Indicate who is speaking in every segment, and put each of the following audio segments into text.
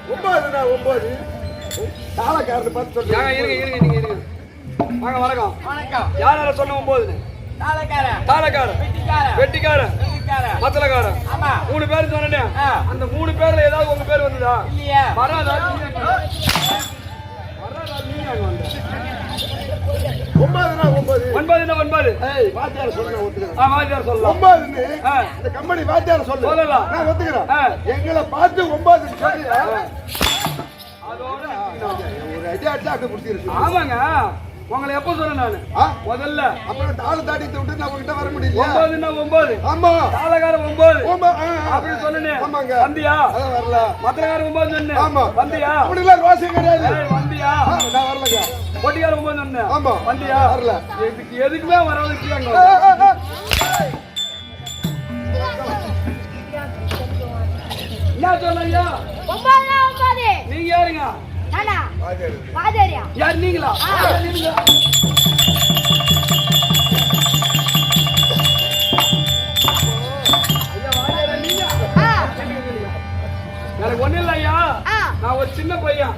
Speaker 1: 9 தாளக்காரர் பார்த்து சொல்லுங்க.
Speaker 2: இருங்க. வாங்க வணக்கம். யார் யார சொன்ன 9? தாளக்காரன், வெட்டிக்காரன், மத்தலக்காரன். 3 பேர் சொன்னேன். அந்த 3 பேர்ல ஏதாவது உங்க பேர் வந்ததா? இல்லையா? வராதா? 9.
Speaker 1: வாத்தியார் சொல்லுங்க ஒத்துக்கிறேன்.
Speaker 2: வாத்தியார் சொல்லலாம்.
Speaker 1: 9 இந்த கம்பெனி வாத்தியார் சொல்லலாம். நான் ஒத்துக்கிறேன். எங்களை பார்த்து 9 சொல்றீங்க. அதோட ஒரு ஐடியா அட்டாக் கொடுத்திருக்கீங்க.
Speaker 2: ஆமாங்க. உங்களை எப்ப சொன்னேன் நானு? முதல்ல
Speaker 1: அப்புறம் தாள தாடிட்டு விட்டு நம்ம கிட்ட வர முடியல.
Speaker 2: 9. ஆமா. தாளகாரன் 9. அப்படி சொன்னேன்.
Speaker 1: ஆமாங்க.
Speaker 2: வந்தியா?
Speaker 1: வரல.
Speaker 2: மத்தலகாரன் 9 சொன்னேன்.
Speaker 1: ஆமா.
Speaker 2: வந்தியா?
Speaker 1: அப்படிலாம் ரோசம் கிடையாது.
Speaker 2: வந்தியா?
Speaker 1: நான் வரலங்க.
Speaker 2: பொட்டிக்காரன் 9 சொன்னேன்.
Speaker 1: ஆமா.
Speaker 2: வந்தியா?
Speaker 1: வரல.
Speaker 2: எதுக்குமே வரவழைக்கிறாங்க. என்ன சொன்னீங்க?
Speaker 3: 9.
Speaker 2: நீங்க யாருங்க?
Speaker 3: நானா? வாதியாரியா?
Speaker 2: யார் நீங்களா? எனக்கு ஒண்ணு இல்ல ஐயா. நான் ஒரு சின்ன பையன்.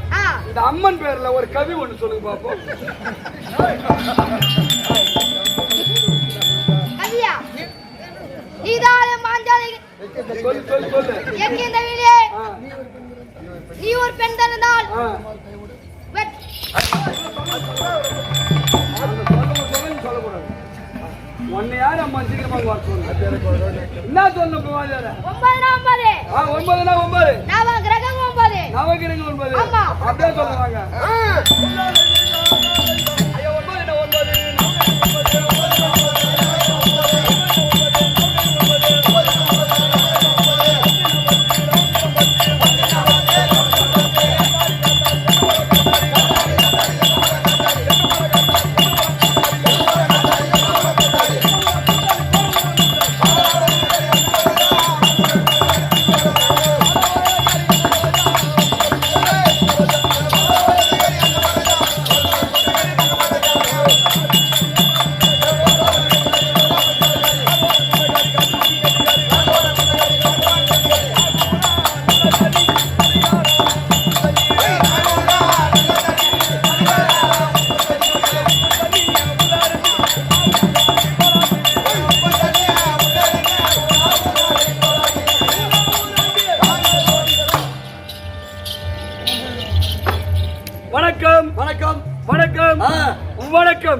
Speaker 2: இந்த அம்மன் பேர்ல ஒரு கவி ஒண்ணு சொல்லுங்க பாப்போம்.
Speaker 3: கவியா? நீதாலே மாஞ்சாலை.
Speaker 2: சொல்லு.
Speaker 3: எங்க இந்த வீடியே? நீ ஒரு பெண் தானதால்.
Speaker 2: ஒன்னு யாரு அம்மா சீக்கிரமா வர சொல்லுங்க. என்ன சொல்லணும் வாதியாரே? 9.
Speaker 3: நவகிரகம் 9.
Speaker 2: நவகிரகம் 9.
Speaker 3: ஆமா.
Speaker 2: அப்படியே சொல்லுவாங்க. ஐயா 9.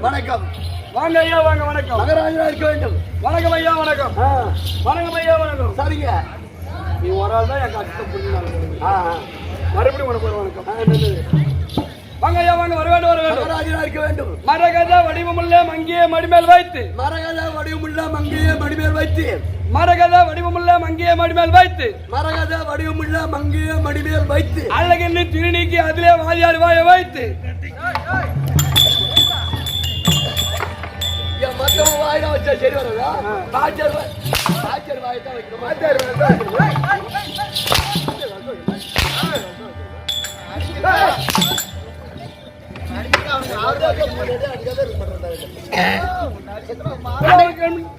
Speaker 2: வணக்கம். வாங்க ஐயா வாங்க. வணக்கம்.
Speaker 1: மகராஜா இருக்க வேண்டும்.
Speaker 2: வணக்கம் ஐயா வணக்கம். வணக்கம் ஐயா வணக்கம்.
Speaker 1: சரிங்க.
Speaker 2: நீ ஒரு ஆள் தான் என் கஷ்டம் புரிஞ்சு மறுபடியும் உனக்கு ஒரு வணக்கம். வாங்க ஐயா வாங்க. வர வேண்டும்.
Speaker 1: மகராஜா இருக்க வேண்டும்.
Speaker 2: மரகத வடிவமுள்ள மங்கிய மடிமேல் வைத்து.
Speaker 1: மரகத வடிவமுள்ள மங்கிய மடிமேல் வைத்து.
Speaker 2: மரகத வடிவமுள்ள மங்கிய மடிமேல் வைத்து.
Speaker 1: மரகத வடிவமுள்ள மங்கிய மடிமேல் வைத்து.
Speaker 2: அழகென்று திருநீக்கி அதிலே வாதியார் வாய வைத்து.
Speaker 1: மொத்தம் வாயில வச்சா சரி வரதா? வாத்தியார் வாய்தான் வைக்கணும். வாத்தியார்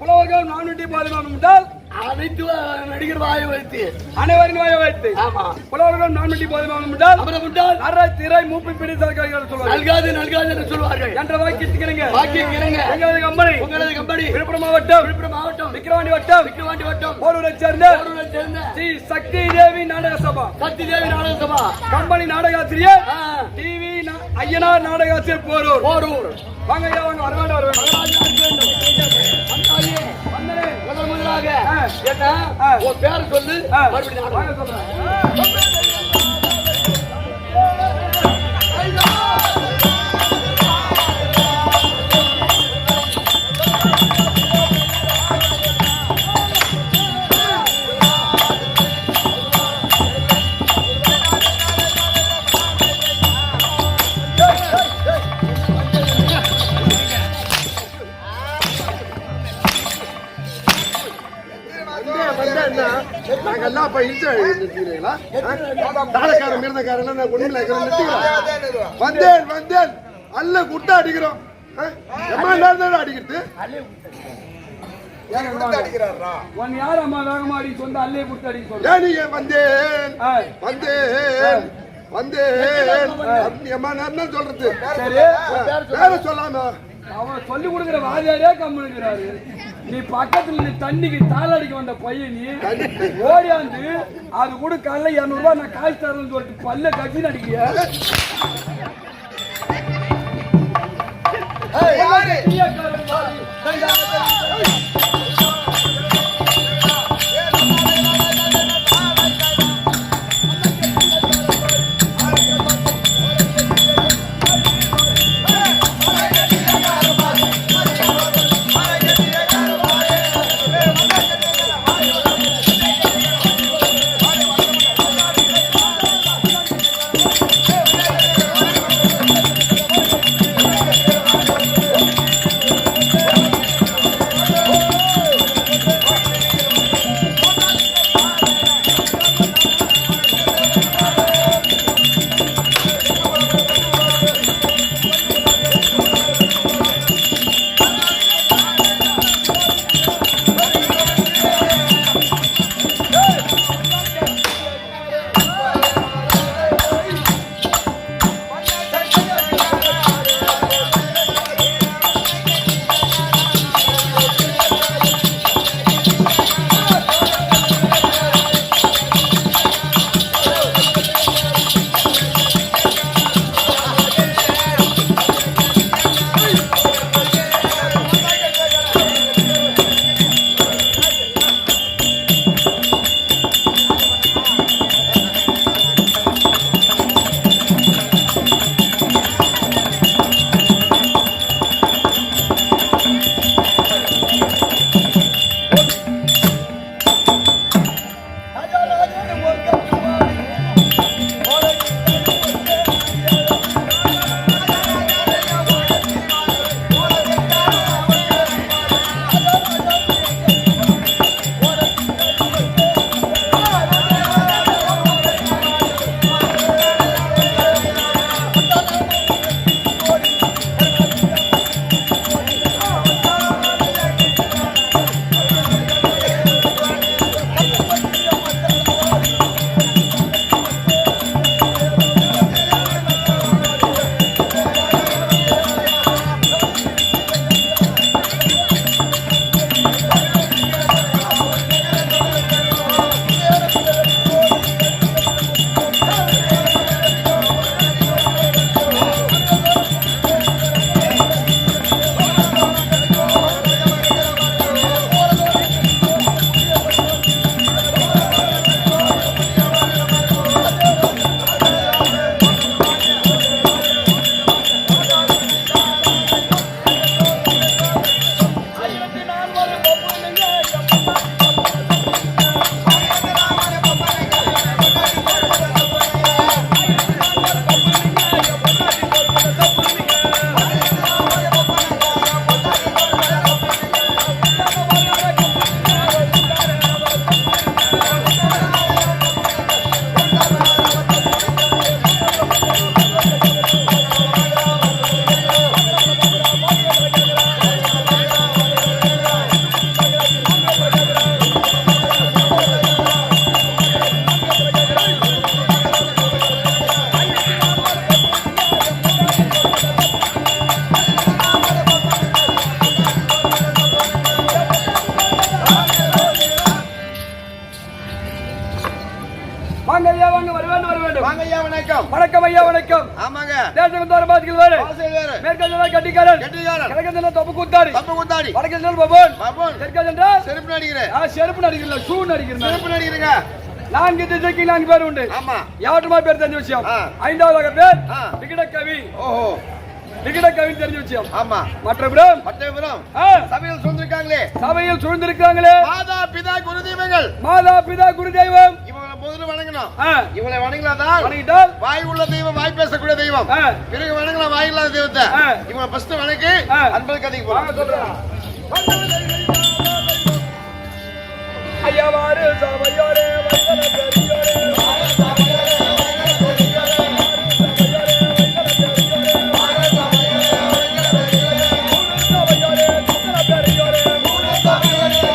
Speaker 2: புலவர்கள் 414 என்றால்
Speaker 1: அனைத்து நடிகர் வாய வைத்து.
Speaker 2: அனைவரின் வாய வைத்து. புலவர்கள் 414 என்றால்
Speaker 1: அப்புறம் உண்டால்
Speaker 2: அரை திரை மூப்பை பிடித்த சொல்வார்கள்.
Speaker 1: நல்காது என்று சொல்வார்கள்.
Speaker 2: என்ற வாக்கியத்துக்கிறீங்க.
Speaker 1: எங்களது கம்பெனி
Speaker 2: விழுப்புரம் மாவட்டம் விக்கிரவாண்டி வட்டம் போரூரை சேர்ந்த ஸ்ரீ சக்தி தேவி நாடக சபா கம்பெனி நாடகாசிரியர் டிவி ஐயனார் நாடகாசிரியர் போரூர். வாங்க ஐயா வாங்க. வர வேண்டும்.
Speaker 1: முதலாக என்ன உன் பேர் சொல்லு. மறுபடியும் சொல்றேன். நாங்கெல்லாம் அப்ப இருக்கிறீங்களா? தாளக்காரன் மிருந்தக்காரன் வந்தேன் அல்ல குட்டா அடிக்கிறோம். அடிக்கிறது ஏன் விழுந்து அடிக்கிறாரா?
Speaker 2: உன் யார் அம்மா வேகமா அடி சொந்த அல்லே புட்டு அடி சொல்ற?
Speaker 1: ஏனியே வந்தேன் வந்தேன் வந்தேன் அம்மா நான் சொல்றது.
Speaker 2: சரி
Speaker 1: வேற சொல்லாம
Speaker 2: அவன் சொல்லி கொடுக்குற வாதியாரே கம்முனுக்கிறாரு. நீ பக்கத்துல நீ தண்ணிக்கு தாளடிக்க வந்த பையன் நீ ஓடியாந்து அது கூட காலைல 200 ரூபாய் நான் காசு தரேன்னு சொல்லிட்டு பல்ல கட்டி நடிக்கிய. வாங்க ஐயா வாங்க வர வேண்டும்
Speaker 1: வாங்க ஐயா வணக்கம்.
Speaker 2: வணக்கம் ஐயா வணக்கம்.
Speaker 1: ஆமாங்க.
Speaker 2: தேசகுந்தார பாதிகள் வேறு மேற்கஜன கட்டிக்காரன் கிழக்கஜன தப்பு கூத்தாடி வடக்கஜன பபன் தெற்கஜன
Speaker 1: செருப்பு நடிக்கிறேன்.
Speaker 2: செருப்பு நடிக்கிறேன் ஷூ நடிக்கிறேன்
Speaker 1: செருப்பு நடிக்கிறேங்க.
Speaker 2: 4 திசைக்கு 4 பேர் உண்டு.
Speaker 1: ஆமா.
Speaker 2: யாவட்டுமா பேர் தெரிஞ்ச விஷயம். 5வது பேர் விகடகவி.
Speaker 1: ஓஹோ
Speaker 2: விகடகவி தெரிஞ்ச விஷயம்.
Speaker 1: ஆமா.
Speaker 2: மற்றபுறம்
Speaker 1: சபையில் சூழ்ந்திருக்காங்களே.
Speaker 2: சபையில் சூழ்ந்திருக்காங்களே
Speaker 1: மாதா பிதா குரு தெய்வங்கள்.
Speaker 2: மாதா பிதா குரு தெய்வம்
Speaker 1: இவங்களை முதல்ல வணங்கணும்.
Speaker 2: இவங்களை
Speaker 1: வணங்கிட்டால் வாய் உள்ள தெய்வம் வாய் பேசக்கூடிய தெய்வம். பிறகு வணங்கலாம் வாய் இல்லாத தெய்வத்தை. இவங்களை ஃபர்ஸ்ட் வணங்கி அன்பு கதைக்கு போறோம்.
Speaker 2: ஐயாவாறு சபையோரே வைகல பெரியோரே
Speaker 1: Hey!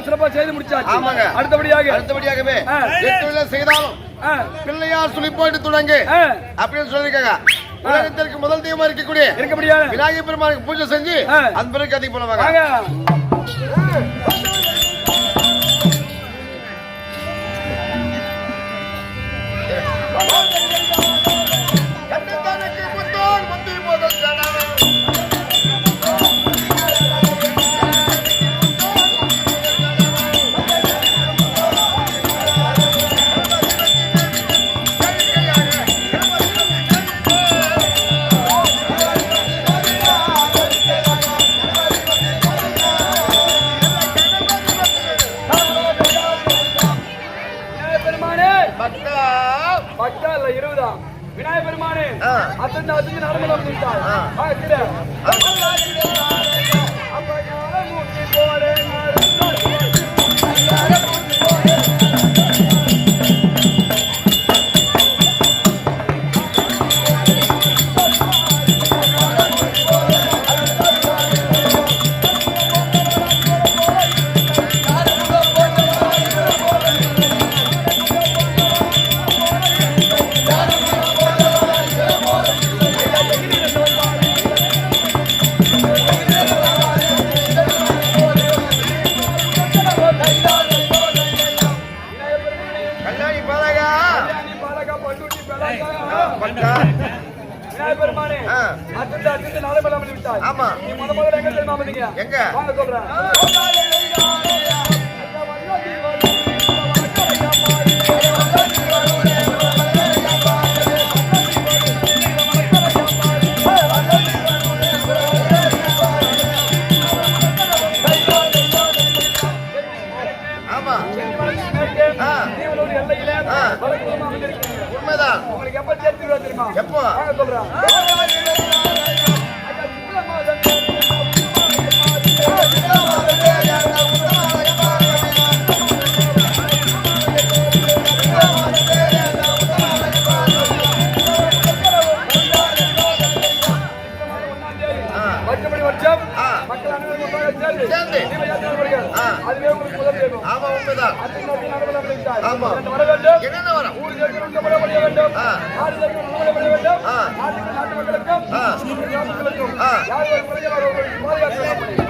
Speaker 2: சிறப்பா செய்து முடிச்சாச்சு.
Speaker 1: ஆமாங்க. அடுத்தபடியாகவே 8 விழா செய்தாலும் பிள்ளையார் சுழிப்போட்டு தொடங்கு அப்படின்னு சொல்லிருக்காங்க. உலகத்திற்கு முதல் தெய்வமா இருக்கக்கூடிய விநாயகர் பெருமானுக்கு பூஜை செஞ்சு அந்த பிறகு கதைக்கு போனவாங்க. விநாயகர் பெருமானே அத்தனை நடந்து ஆமா நீ முதல்ல எங்க தெரியுமா வந்தீங்க? எங்க வாங்க சொல்றேன். ஆமா உண்மைதான். உங்களுக்கு எப்ப சேர்த்து தெரியுமா? எப்போ வாங்க சொல்றேன்.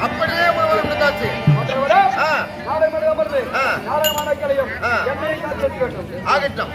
Speaker 1: அப்படியே ஆகட்டும்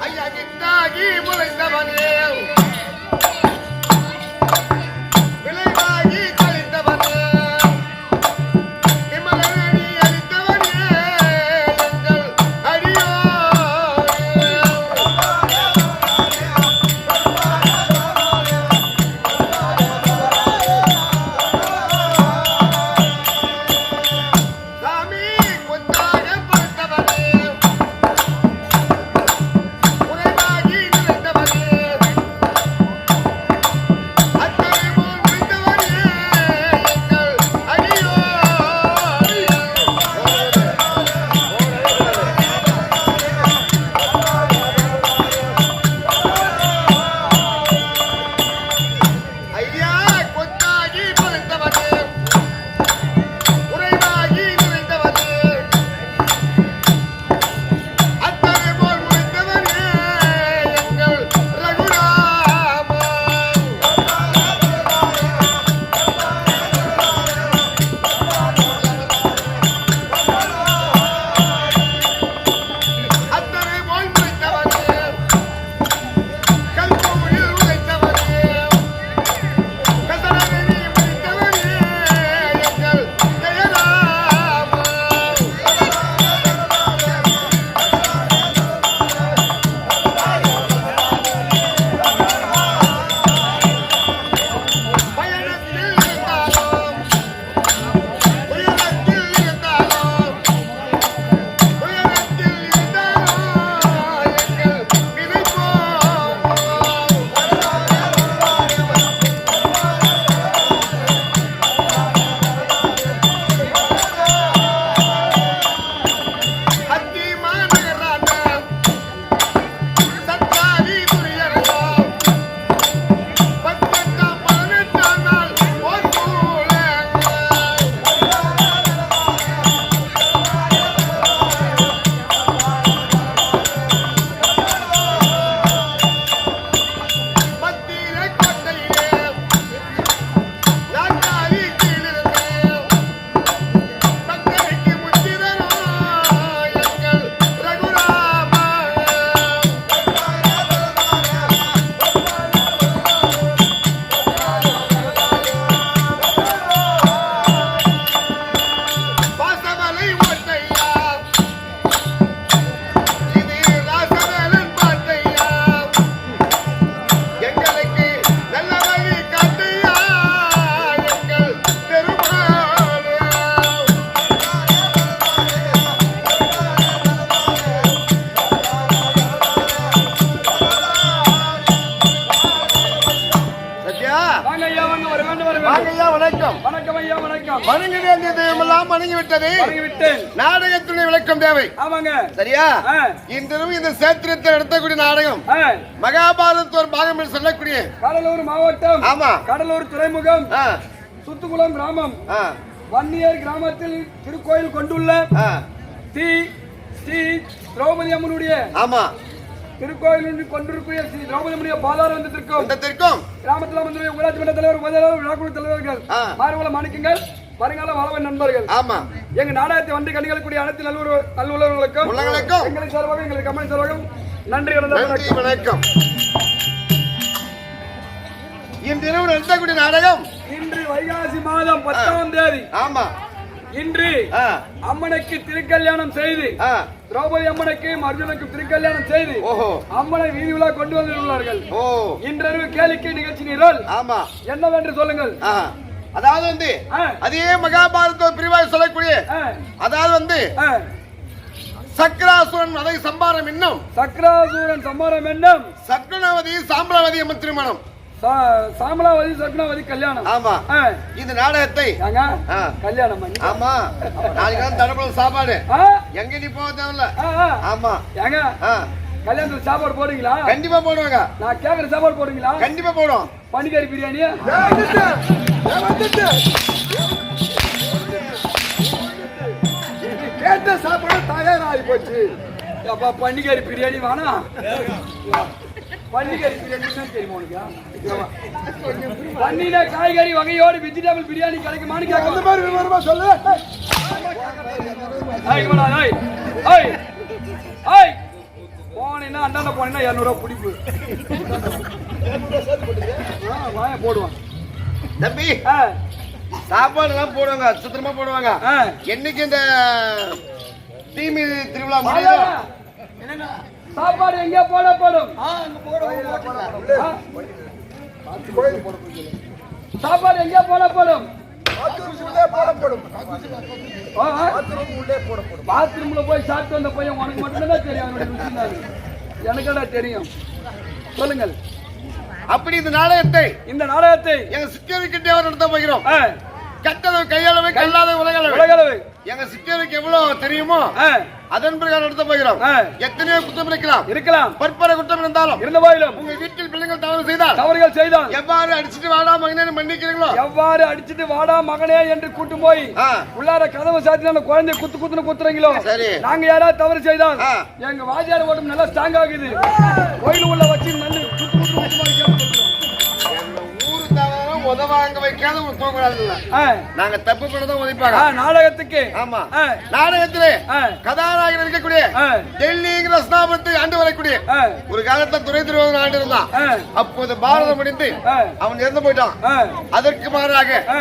Speaker 1: ஐயா கிட்டாகி முளைத்தவனே விளைவாகி கழித்தவனே விமலனடி அளித்தவனே எங்கள் அடியோ சாமி கொத்தாக படுத்தவனே உரைவாகி நிறைந்தவனே அத்தனை போல் முடிந்தவனே எங்கள் அடியோ ஐயா கொத்தாகி படுத்தவனே உரைவாகி நிறைந்தவனே அத்தனை போல் முடிந்தவனே எங்கள் ரகுராமா அத்தனை போல் முடிந்தவனே கல்பூரில் உழைத்தவனே கசரவெளி முடித்தவனே எங்கள் ஜெயராமா பயணத்தில் இருந்தாலும் உயரத்தில் இருந்தாலும் உயரத்தில் இருந்தாலும் எங்கள் விதைப்போம் அத்தி மாநகரான சர்க்காரி துறையரங்கம் பத்தெட்டாம் பதினெட்டாம் நாள் போர் மத்தியில கோட்டையிலே நாட்டாரி கீழிருந்தே பக்தருக்கு முத்திரனோ எங்கள் ரகுராமா பாசமலை ஓட்டையா இது ராசவேலன் பாட்டையா எங்களுக்கு நல்ல வழி காட்டையா எங்கள் பெருமாளே சத்யா
Speaker 2: வாங்க ஐயா வாங்க வர வேண்டும் வர வேண்டும்
Speaker 1: வாங்கய்யா வணக்கம்
Speaker 2: வணக்கம் ஐயா வணக்கம்
Speaker 1: வணங்க வேண்டிய தெய்வமெல்லாம் வணங்கி விட்டது
Speaker 2: வணங்கி விட்டேன்
Speaker 1: நாடகத்துடைய விளக்கம் தேவை
Speaker 2: ஆமாங்க
Speaker 1: சரியா
Speaker 2: ஆ.
Speaker 1: இன்றும் இந்த சேத்திரத்தை நடத்தக்கூடிய நாடகம்
Speaker 2: ஆ,
Speaker 1: மகாபாரத ஒரு பாகம் என்று சொல்லக்கூடிய
Speaker 2: கடலூர் மாவட்டம்
Speaker 1: ஆமா
Speaker 2: கடலூர் துறைமுகம்
Speaker 1: ஆ,
Speaker 2: சுத்துக்குளம் கிராமம்
Speaker 1: ஆ,
Speaker 2: வன்னியர் கிராமத்தில் திருக்கோயில் கொண்டுள்ள
Speaker 1: ஆ,
Speaker 2: ஸ்ரீ ஸ்ரீ திரௌபதி அம்மனுடைய
Speaker 1: ஆமா
Speaker 2: திருக்கோயில் கொண்டிருக்கிற ஸ்ரீ திரௌபதி அம்மனுடைய பாதாரத்திற்கும்
Speaker 1: இந்த திருக்கும்
Speaker 2: கிராமத்தில் வந்து ஊராட்சி மன்ற தலைவர் உபதலைவர் விழாக்குழு தலைவர்கள்
Speaker 1: ஆ.
Speaker 2: மாறுவல மாணிக்கங்கள் வருங்கால வளவன் நண்பர்கள்
Speaker 1: ஆமா
Speaker 2: எங்க நாடகத்தை வந்து கண்டுகளிக்கூடிய அனைத்து நல்லுறவர்களுக்கும்
Speaker 1: உள்ளங்களுக்கும்
Speaker 2: எங்களுக்கு சார்பாக எங்களுக்கு கம்பெனி சார்பாகவும் நன்றி
Speaker 1: நன்றி
Speaker 2: வணக்கம்.
Speaker 1: வணக்கம் இன்றிரவு நடத்தக்கூடிய நாடகம்
Speaker 2: இன்று வைகாசி மாதம் 10ஆம் தேதி
Speaker 1: ஆமா
Speaker 2: இன்று
Speaker 1: ஆ,
Speaker 2: அம்மனுக்கு திருக்கல்யாணம் செய்து
Speaker 1: ஆ,
Speaker 2: திரௌபதி அம்மனுக்கு அர்ஜுனுக்கு திருக்கல்யாணம் செய்து
Speaker 1: ஓஹோ
Speaker 2: அம்மனை வீதி விழா கொண்டு வந்துள்ளார்கள்
Speaker 1: ஓ
Speaker 2: இன்றிரவு கேளிக்கை நிகழ்ச்சி நிரல்
Speaker 1: ஆமா
Speaker 2: என்னவென்று சொல்லுங்கள்.
Speaker 1: ஆ, அதாவது வந்து
Speaker 2: ஆ,
Speaker 1: அதே மகாபாரத பிரிவாய் சொல்லக்கூடிய
Speaker 2: ஆ,
Speaker 1: அதாவது வந்து
Speaker 2: ஆ,
Speaker 1: சக்கராசுரன் அதை சம்பாரம் இன்னும்
Speaker 2: சக்கராசூரன் சம்மாரம் என்னும்
Speaker 1: சக்கரவதி சாம்பராவதி அம்மன் திருமணம்
Speaker 2: சாமலாவதி சக்னாவதி கல்யாணம்.
Speaker 1: ஆமா
Speaker 2: ஆ,
Speaker 1: இந்த நாடகத்தை
Speaker 2: ஏங்க,
Speaker 1: ஆ,
Speaker 2: கல்யாணம் பண்ணி
Speaker 1: ஆமா நாளைக்கு தான் தடப்பட சாப்பாடு
Speaker 2: ஆ,
Speaker 1: எங்க நீ போக தேவையில்ல
Speaker 2: ஆ, ஆ.
Speaker 1: ஆமா
Speaker 2: ஏங்க
Speaker 1: ஆ,
Speaker 2: கல்யாணத்துல சாப்பாடு போடுவீங்களா?
Speaker 1: கண்டிப்பா போடுவாங்க
Speaker 2: நான் கேக்குற சாப்பாடு போடுவீங்களா?
Speaker 1: கண்டிப்பா போடுவோம்
Speaker 2: பனிக்கறி பிரியாணி
Speaker 1: கேட்ட சாப்பாடு தயாராகி போச்சு
Speaker 2: அப்பா பன்னிக்கறி பிரியாணி வேணா. பன்னிக்கறி பிரியாணி தான் தெரியுமா உனக்கு? பன்னின காய்கறி வகையோடு வெஜிடபிள் பிரியாணி கிடைக்குமான்னு
Speaker 1: அந்த
Speaker 2: கேட்க
Speaker 1: மாதிரி விவரமா சொல்லு
Speaker 2: ஏய் ஏய் போனீங்கன்னா அண்ணாண்ட போனீங்கன்னா 200 ரூபாய் பிடிப்பு வாய போடுவான்
Speaker 1: தம்பி
Speaker 2: ஆ,
Speaker 1: சாப்பாடு எல்லாம் போடுவாங்க சுத்தமா போடுவாங்க
Speaker 2: ஆ.
Speaker 1: என்னைக்கு இந்த தீமி திருவிழா முடியுதோ
Speaker 2: சாப்பாடு எங்கே போடப்படும் ஆ? சாப்பாடு எங்கே போடப்படும் பாத்ரூம்ல போய் சாப்பிட்டு வந்த பையன் உனக்கு மட்டும்தான் தெரியும் அவனுடைய ருசி என்னது. எனக்கடா தெரியும் சொல்லுங்கள்
Speaker 1: அப்படி இந்த நாடகத்தை
Speaker 2: இந்த நாடகத்தை
Speaker 1: எங்க சிக்கரிக்கிட்டே நடத்த போகிறோம்
Speaker 2: ஆ,
Speaker 1: கட்டளவு கையளவு கல்லாத உலகளவு
Speaker 2: உலகளவு
Speaker 1: எங்க சிக்கருக்கு எவ்வளவு தெரியுமோ
Speaker 2: ஆ,
Speaker 1: அதன் பிரகாரம் நடத்த போகிறோம்
Speaker 2: ஆ.
Speaker 1: எத்தனையோ குற்றம் இருக்கலாம்
Speaker 2: இருக்கலாம்
Speaker 1: பற்பர குற்றம் இருந்தாலும்
Speaker 2: இருந்த போதிலும்
Speaker 1: உங்க வீட்டில் பிள்ளைகள் தவறு செய்தால்
Speaker 2: தவறுகள் செய்தால்
Speaker 1: எவ்வாறு அடிச்சுட்டு வாடா மகனே மன்னிக்கிறீங்களோ
Speaker 2: எவ்வாறு அடிச்சிட்டு வாடா மகனே என்று கூட்டு போய்
Speaker 1: ஆ.
Speaker 2: உள்ளார கதவை சாத்தி அந்த குழந்தை குத்துன்னு குத்துறீங்களோ
Speaker 1: சரி.
Speaker 2: நாங்க யாராவது தவறு செய்தால்
Speaker 1: ஆ.
Speaker 2: எங்க வாஜியார் ஓட்டம் நல்லா ஸ்ட்ராங் ஆகுது கோயில் உள்ள வச்சு நல்ல
Speaker 1: ஊரு தவறும் உதவாங்க வைக்காத ஒரு தூங்குறாங்கல்ல நாங்க தப்பு பண்ணதான் உதைப்பாங்க
Speaker 2: நாடகத்துக்கு
Speaker 1: ஆமா
Speaker 2: ஆ.
Speaker 1: நாடகத்திலே
Speaker 2: ஆ.
Speaker 1: கதாநாயகன் இருக்கக்கூடிய
Speaker 2: ஆ.
Speaker 1: டெல்லிங்கிற ஸ்தாபனத்தை ஆண்டு வரக்கூடிய
Speaker 2: ஆ.
Speaker 1: ஒரு காலத்துல துறை திருவன் ஆண்டு இருந்தான்
Speaker 2: ஆ.
Speaker 1: அப்போது பாரதம் முடிந்து
Speaker 2: ஆ.
Speaker 1: அவன் இறந்து போயிட்டான்
Speaker 2: ஆ.
Speaker 1: அதற்கு மாறாக
Speaker 2: ஆ.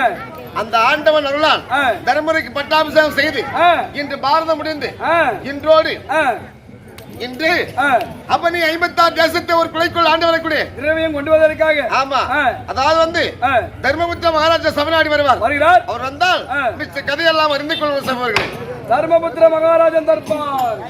Speaker 1: அந்த ஆண்டவன் அருளால்
Speaker 2: ஆ.
Speaker 1: தர்மருக்கு பட்டாபிஷேகம் செய்து
Speaker 2: ஆ.
Speaker 1: இன்று பாரதம் முடிந்து
Speaker 2: ஆ.
Speaker 1: இன்றோடு
Speaker 2: ஆ.
Speaker 1: இன்று
Speaker 2: ஆ.
Speaker 1: அப்ப நீ 56 தேசத்தை ஒரு குலைக்குள் ஆண்டு வரக்கூடிய
Speaker 2: திரவியம் கொண்டு வருவதற்காக
Speaker 1: ஆமா
Speaker 2: ஆ.
Speaker 1: அதாவது வந்து
Speaker 2: ஆ.
Speaker 1: தர்மபுத்திர மகாராஜா சபநாடி வருவார்
Speaker 2: வருகிறார்
Speaker 1: அவர் வந்தால்
Speaker 2: ஆ.
Speaker 1: மிச்ச கதையெல்லாம் அறிந்து கொள்வோம் சகோதரர்களே
Speaker 2: தர்மபுத்திர மகாராஜன் தர்பார்